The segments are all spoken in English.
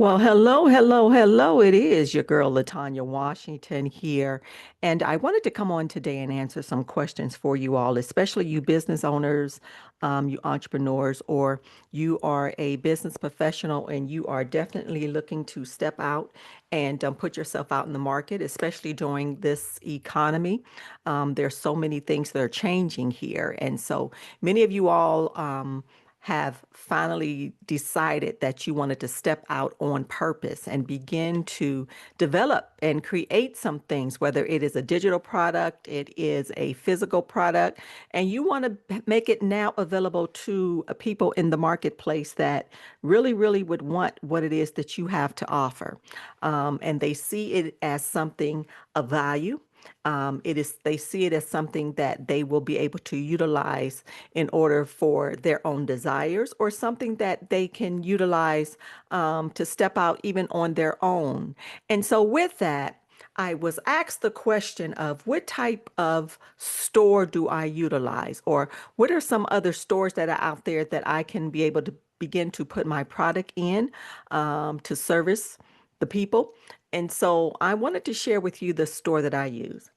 Well, hello, hello, hello. It is your girl, Latanya Washington here. And I wanted to come on today and answer some questions for you all, especially you business owners, you entrepreneurs, or you are a business professional and you are definitely looking to step out and put yourself out in the market, especially during this economy. There's so many things that are changing here. And so many of you all, have finally decided that you wanted to step out on purpose and begin to develop and create some things, whether it is a digital product, it is a physical product, and you want to make it now available to people in the marketplace that really, really would want what it is that you have to offer. And they see it as something of value. They see it as something that they will be able to utilize in order for their own desires or something that they can utilize to step out even on their own. And so, with that, I was asked the question of what type of store do I utilize, or what are some other stores that are out there that I can be able to begin to put my product in to service the people. And so I wanted to share with you the store that I use.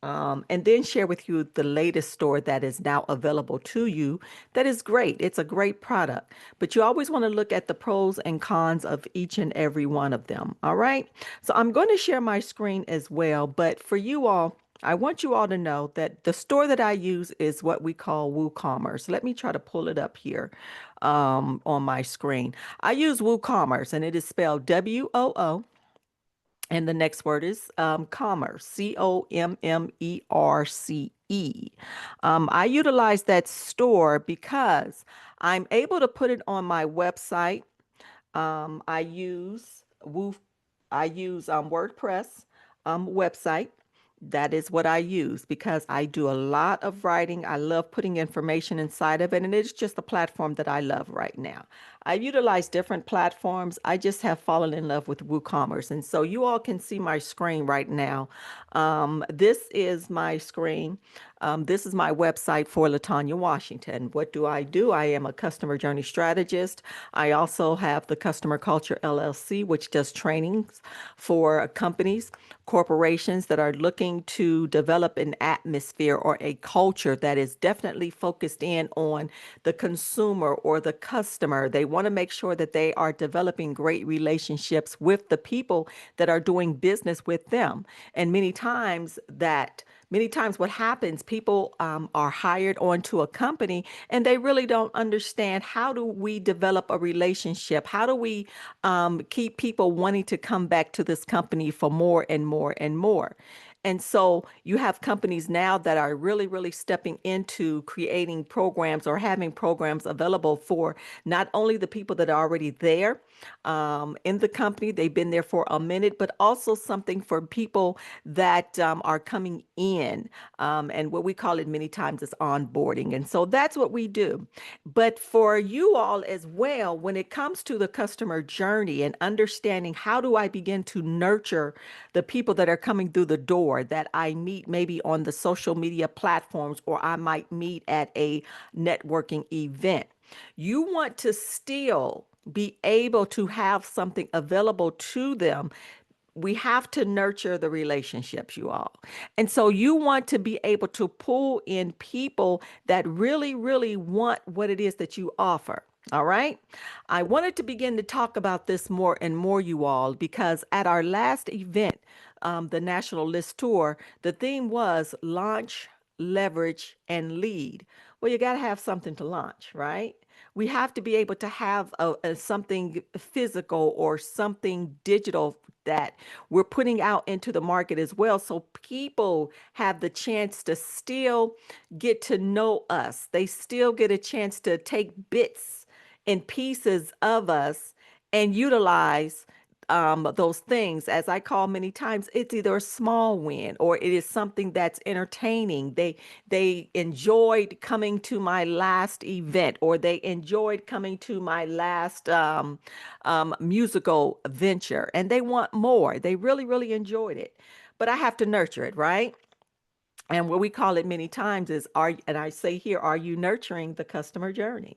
And then share with you the latest store that is now available to you. That is great. It's a great product, but you always want to look at the pros and cons of each and every one of them. All right. So I'm going to share my screen as well. But for you all, I want you all to know that the store that I use is what we call WooCommerce. Let me try to pull it up here on my screen. I use WooCommerce, and it is spelled WOO. And the next word is commerce, COMMERCE. I utilize that store because I'm able to put it on my website. I use WordPress website. That is what I use because I do a lot of writing. I love putting information inside of it, and it's just a platform that I love right now. I utilize different platforms. I just have fallen in love with WooCommerce. And so you all can see my screen right now. This is my screen. This is my website for Latanya Washington. What do? I am a customer journey strategist. I also have the Customer Culture LLC, which does trainings for companies, corporations that are looking to develop an atmosphere or a culture that is definitely focused in on the consumer or the customer. They want to make sure that they are developing great relationships with the people that are doing business with them. And many times what happens, people are hired onto a company and they really don't understand how do we develop a relationship? How do we keep people wanting to come back to this company for more and more and more? And so you have companies now that are really, really stepping into creating programs or having programs available for not only the people that are already there in the company, they've been there for a minute, but also something for people that are coming in. And what we call it many times is onboarding. And so that's what we do. But for you all as well, when it comes to the customer journey and understanding how do I begin to nurture the people that are coming through the door that I meet maybe on the social media platforms or I might meet at a networking event. You want to still be able to have something available to them. We have to nurture the relationships, you all. And so you want to be able to pull in people that really, really want what it is that you offer. All right. I wanted to begin to talk about this more and more, you all, because at our last event, the National List Tour, the theme was launch, leverage, and lead. Well, you got to have something to launch, right? We have to be able to have something physical or something digital that we're putting out into the market as well. So people have the chance to still get to know us. They still get a chance to take bits and pieces of us and utilize those things. As I call many times, it's either a small win or it is something that's entertaining. They enjoyed coming to my last event, or they enjoyed coming to my last musical venture, and they want more. They really, really enjoyed it, but I have to nurture it, right? And what we call it many times is and I say here, are you nurturing the customer journey?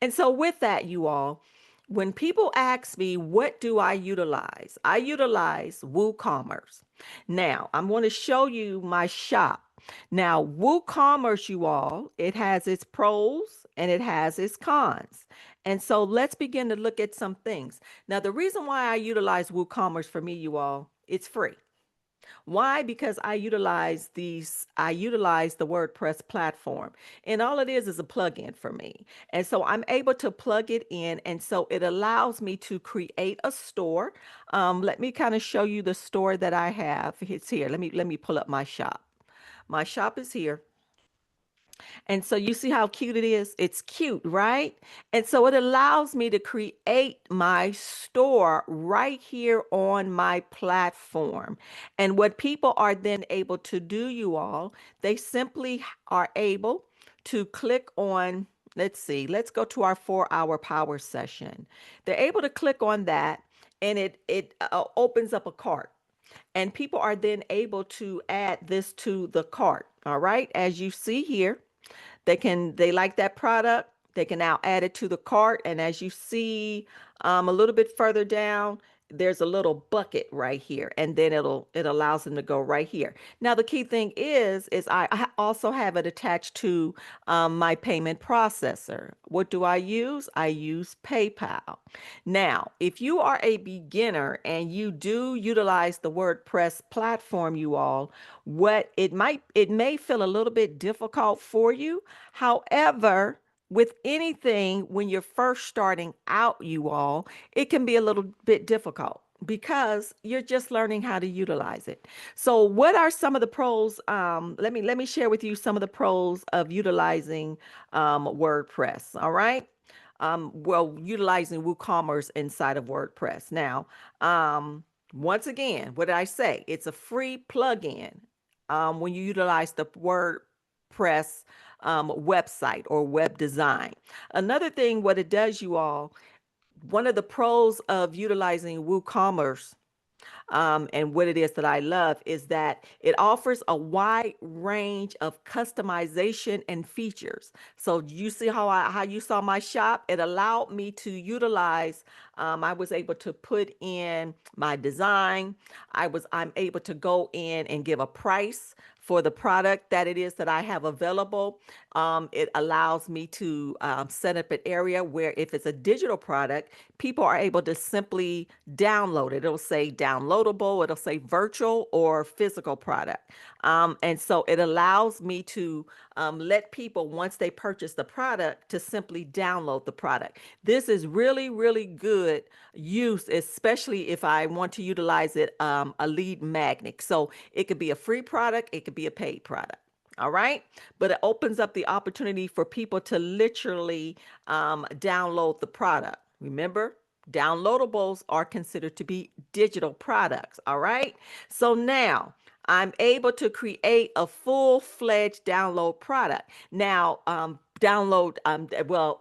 And so with that, you all, When people ask me, what do I utilize? I utilize WooCommerce. Now, I'm going to show you my shop. Now, WooCommerce, you all, it has its pros and it has its cons. And so let's begin to look at some things. Now, the reason why I utilize WooCommerce for me, you all, it's free. Why? Because I utilize the WordPress platform. And all it is a plugin for me. And so I'm able to plug it in. And so it allows me to create a store. Let me kind of show you the store that I have. It's here. Let me pull up my shop. My shop is here. And so you see how cute it is? It's cute, right? And so it allows me to create my store right here on my platform. And what people are then able to do, you all, they simply are able to click on, let's see, let's go to our 4-hour power session. They're able to click on that and it opens up a cart. And people are then able to add this to the cart. All right. As you see here, they like that product. They can now add it to the cart. And as you see a little bit further down, there's a little bucket right here. And then it allows them to go right here. Now, the key thing is I also have it attached to my payment processor. What do I use? I use PayPal. Now, if you are a beginner and you do utilize the WordPress platform, you all, it may feel a little bit difficult for you. However, with anything, when you're first starting out, you all, it can be a little bit difficult because you're just learning how to utilize it. So, what are some of the pros? Let me share with you some of the pros of utilizing WordPress. All right. Well, utilizing WooCommerce inside of WordPress. Now, once again, what did I say? It's a free plugin when you utilize the WordPress website or web design. Another thing, what it does, you all, one of the pros of utilizing WooCommerce and what it is that I love is that it offers a wide range of customization and features. So you see how you saw my shop? It allowed me to utilize. I was able to put in my design. I'm able to go in and give a price for the product that it is that I have available. It allows me to set up an area where if it's a digital product, people are able to simply download it. It'll say downloadable, it'll say virtual or physical product. And so it allows me to let people, once they purchase the product, to simply download the product. This is really, really good use, especially if I want to utilize it a lead magnet. So it could be a free product, it could be a paid product. All right. But it opens up the opportunity for people to literally download the product. Remember, downloadables are considered to be digital products. All right. So now I'm able to create a full-fledged download product. Now, a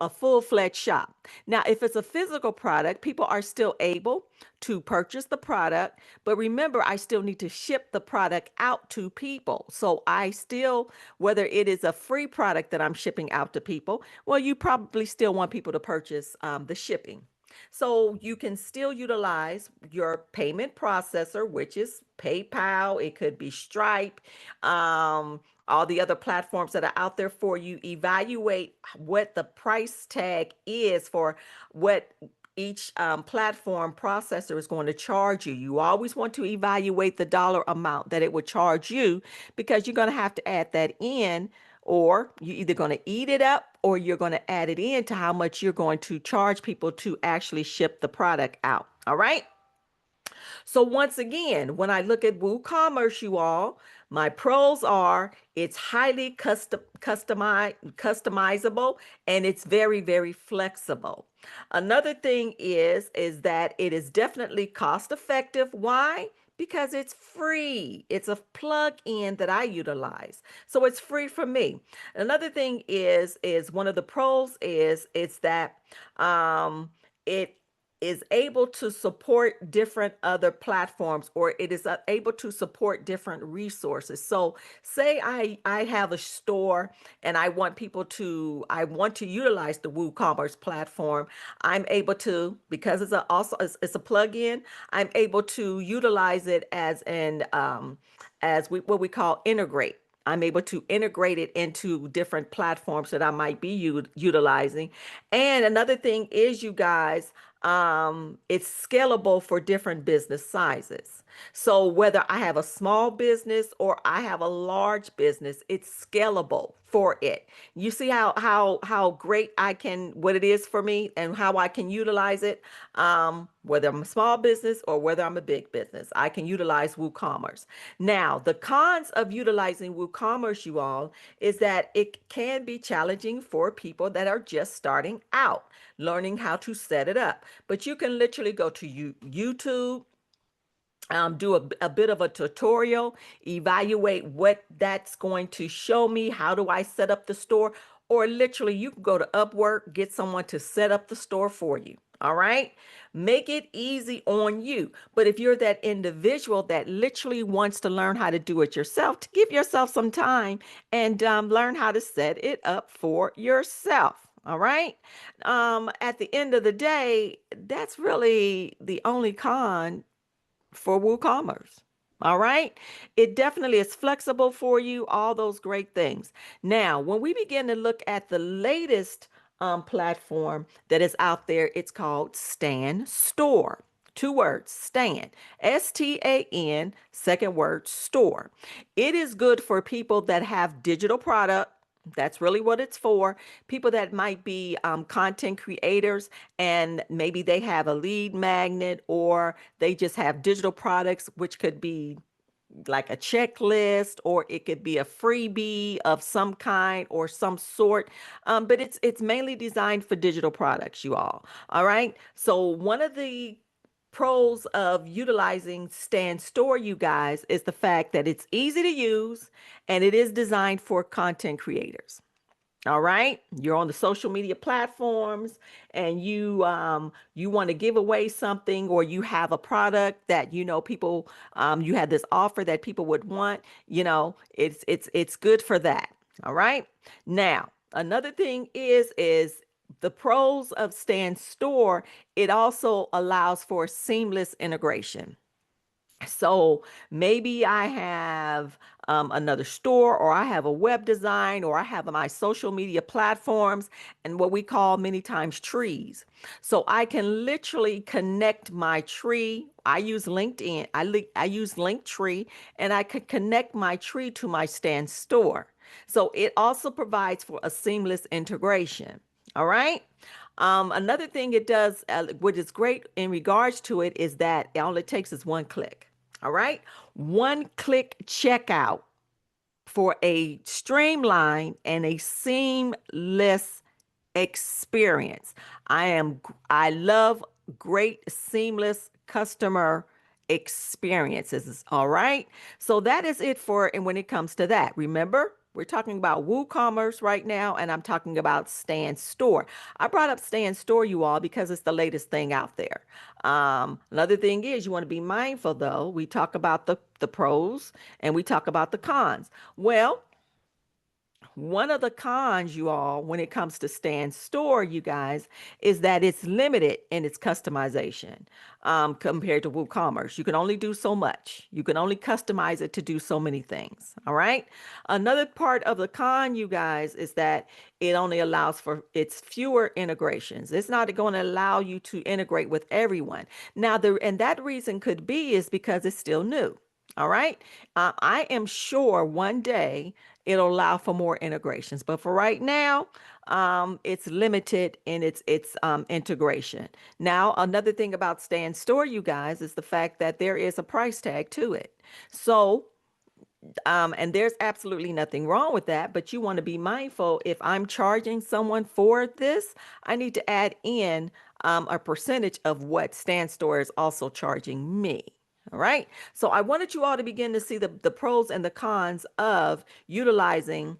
full-fledged shop. Now, if it's a physical product, people are still able to purchase the product, but remember, I still need to ship the product out to people. So I still, whether it is a free product that I'm shipping out to people, well, you probably still want people to purchase the shipping. So you can still utilize your payment processor, which is PayPal, it could be Stripe, all the other platforms that are out there for you. Evaluate what the price tag is for what each platform processor is going to charge you. You always want to evaluate the dollar amount that it would charge you because you're going to have to add that in, or you're either going to eat it up or you're going to add it in to how much you're going to charge people to actually ship the product out. All right. So once again, when I look at WooCommerce, you all, my pros are it's highly customizable and it's very, very flexible. Another thing is that it is definitely cost effective. Why? Because it's free. It's a plug-in that I utilize. So it's free for me. Another thing is one of the pros is it's that it is able to support different other platforms, or it is able to support different resources. So say I have a store and I want to utilize the WooCommerce platform. I'm able to, because it's a plugin, I'm able to utilize it as what we call integrate. I'm able to integrate it into different platforms that I might be utilizing. And another thing is, you guys, it's scalable for different business sizes. So whether I have a small business or I have a large business, it's scalable for it. You see how great what it is for me and how I can utilize it. Whether I'm a small business or whether I'm a big business, I can utilize WooCommerce. Now, the cons of utilizing WooCommerce, you all, is that it can be challenging for people that are just starting out, learning how to set it up. But you can literally go to YouTube, do a bit of a tutorial, evaluate what that's going to show me. How do I set up the store? Or literally, you can go to Upwork, get someone to set up the store for you. All right. Make it easy on you. But if you're that individual that literally wants to learn how to do it yourself, to give yourself some time and learn how to set it up for yourself. All right. At the end of the day, that's really the only con for WooCommerce. All right. It definitely is flexible for you, all those great things. Now, when we begin to look at the latest platform that is out there, it's called Stan Store. Two words, Stan, STAN, second word, store. It is good for people that have digital product. That's really what it's for. People that might be content creators and maybe they have a lead magnet or they just have digital products, which could be like a checklist or it could be a freebie of some kind or some sort. But it's mainly designed for digital products, you all. All right. So one of the pros of utilizing Stan Store, you guys, is the fact that it's easy to use and it is designed for content creators. All right, you're on the social media platforms and you want to give away something, or you have a product that people, you have this offer that people would want. It's good for that. All right. Now, another thing is the pros of Stan Store. It also allows for seamless integration. So maybe I have another store, or I have a web design, or I have my social media platforms and what we call many times trees. So I can literally connect my tree. I use LinkedIn. I use Linktree, and I could connect my tree to my Stan Store. So it also provides for a seamless integration. All right. Another thing it does, what is great in regards to it, is that all it takes is one click. All right. One click checkout for a streamlined and a seamless experience. I love great seamless customer experiences. All right. So that is it for, and when it comes to that, remember, we're talking about WooCommerce right now, and I'm talking about Stan Store. I brought up Stan Store, you all, because it's the latest thing out there. Another thing is, you want to be mindful, though. We talk about the pros and we talk about the cons. Well, one of the cons, you all, when it comes to Stan Store, you guys, is that it's limited in its customization compared to WooCommerce. You can only do so much. You can only customize it to do so many things. All right. Another part of the con, you guys, is that it only allows for its fewer integrations. It's not going to allow you to integrate with everyone. Now, and that reason could be is because it's still new. All right. I am sure one day it'll allow for more integrations, but for right now, it's limited in its integration. Now, another thing about Stan Store, you guys, is the fact that there is a price tag to it. So, and there's absolutely nothing wrong with that, but you want to be mindful. If I'm charging someone for this, I need to add in a percentage of what Stan Store is also charging me. All right. So I wanted you all to begin to see the pros and the cons of utilizing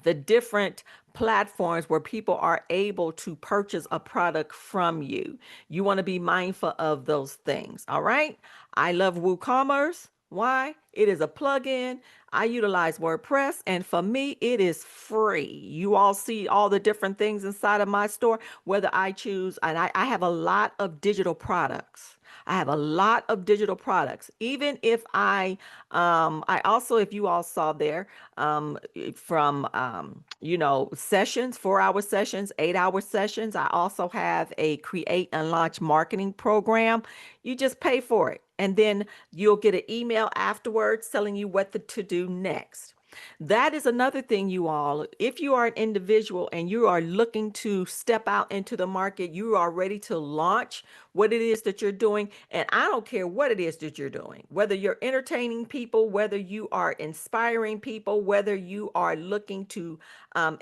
the different platforms where people are able to purchase a product from you. You want to be mindful of those things. All right. I love WooCommerce. Why? It is a plugin. I utilize WordPress, and for me, it is free. You all see all the different things inside of my store, whether I choose, and I have a lot of digital products. I have a lot of digital products. Even if I also, if you all saw there, from sessions, 4-hour sessions, 8-hour sessions. I also have a create and launch marketing program. You just pay for it, and then you'll get an email afterwards telling you what to do next. That is another thing, you all. If you are an individual and you are looking to step out into the market, you are ready to launch what it is that you're doing. And I don't care what it is that you're doing, whether you're entertaining people, whether you are inspiring people, whether you are looking to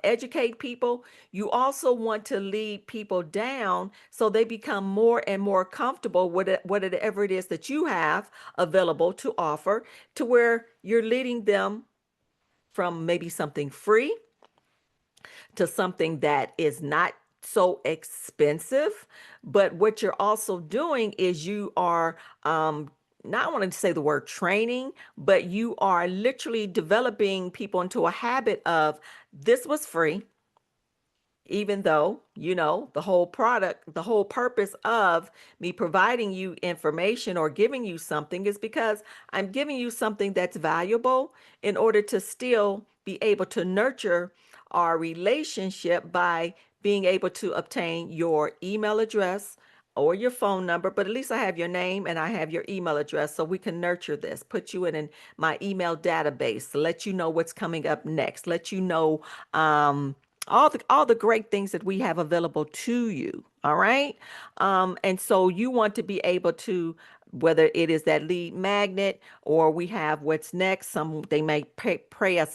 educate people. You also want to lead people down so they become more and more comfortable with it, whatever it is that you have available to offer, to where you're leading them from maybe something free to something that is not so expensive. But what you're also doing is you are, not wanting to say the word training, but you are literally developing people into a habit of, this was free, even though, the whole product, the whole purpose of me providing you information or giving you something is because I'm giving you something that's valuable in order to still be able to nurture our relationship by being able to obtain your email address or your phone number, but at least I have your name and I have your email address so we can nurture this, put you in my email database, let you know what's coming up next, let you know all the great things that we have available to you. All right. And so you want to be able to, whether it is that lead magnet or we have what's next, some they may pay a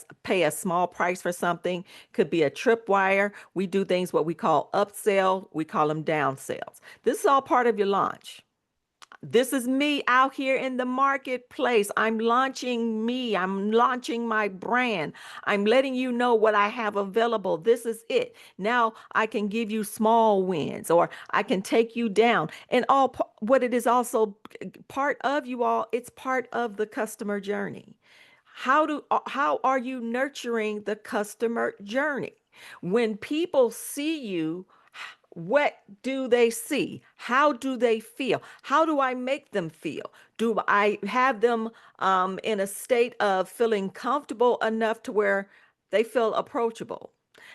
small price for something, could be a tripwire. We do things what we call upsell, we call them down sales. This is all part of your launch. This is me out here in the marketplace. I'm launching me. I'm launching my brand. I'm letting you know what I have available. This is it. Now I can give you small wins or I can take you down. And what it is also part of, you all, it's part of the customer journey. How are you nurturing the customer journey? When people see you, what do they see? How do they feel? How do I make them feel? Do I have them in a state of feeling comfortable enough to where they feel approachable?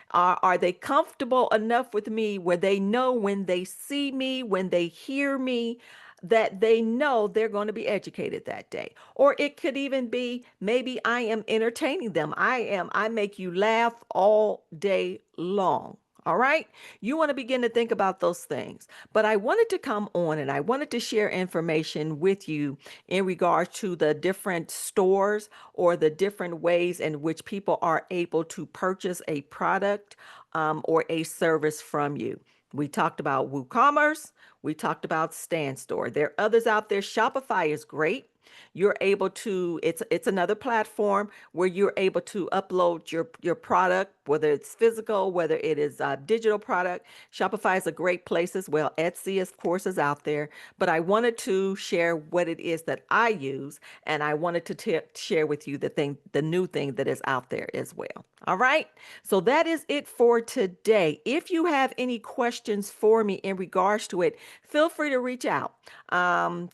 Are they comfortable enough with me where they know when they see me, when they hear me, that they know they're going to be educated that day? Or it could even be, maybe I am entertaining them. I make you laugh all day long. All right. You want to begin to think about those things. But I wanted to come on and I wanted to share information with you in regards to the different stores or the different ways in which people are able to purchase a product or a service from you. We talked about WooCommerce. We talked about StanStore. There are others out there. Shopify is great. You're able to, it's another platform where you're able to upload your product, whether it's physical, whether it is a digital product. Shopify is a great place as well. Etsy, of course, is out there. But I wanted to share what it is that I use, and I wanted to share with you the new thing that is out there as well. All right. So that is it for today. If you have any questions for me in regards to it, feel free to reach out.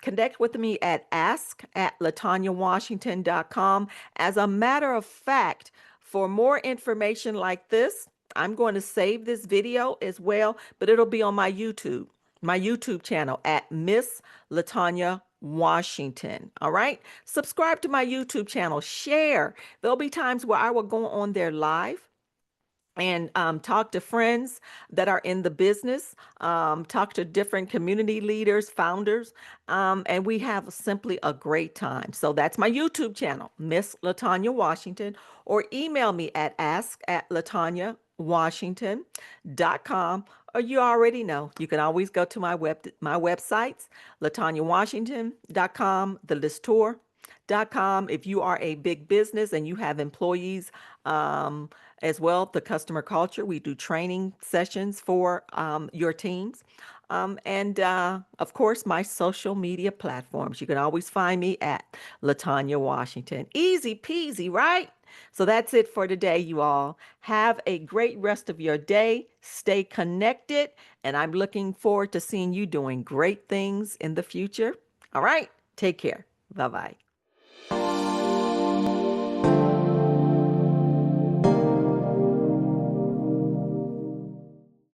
Connect with me at ask@latanyawashington.com. As a matter of fact, for more information like this, I'm going to save this video as well, but it'll be on my YouTube channel at Miss Latanya Washington. All right. Subscribe to my YouTube channel, share. There'll be times where I will go on there live and talk to friends that are in the business, talk to different community leaders, founders, and we have simply a great time. So that's my YouTube channel, Miss Latanya Washington, or email me at ask@latanyawashington.com. Or you already know, you can always go to my websites, latanyawashington.com, the list tour.com. If you are a big business and you have employees, as well, the customer culture. We do training sessions for your teams. And of course, my social media platforms. You can always find me at Latanya Washington. Easy peasy, right? So that's it for today, you all. Have a great rest of your day. Stay connected, and I'm looking forward to seeing you doing great things in the future. All right, take care. Bye bye.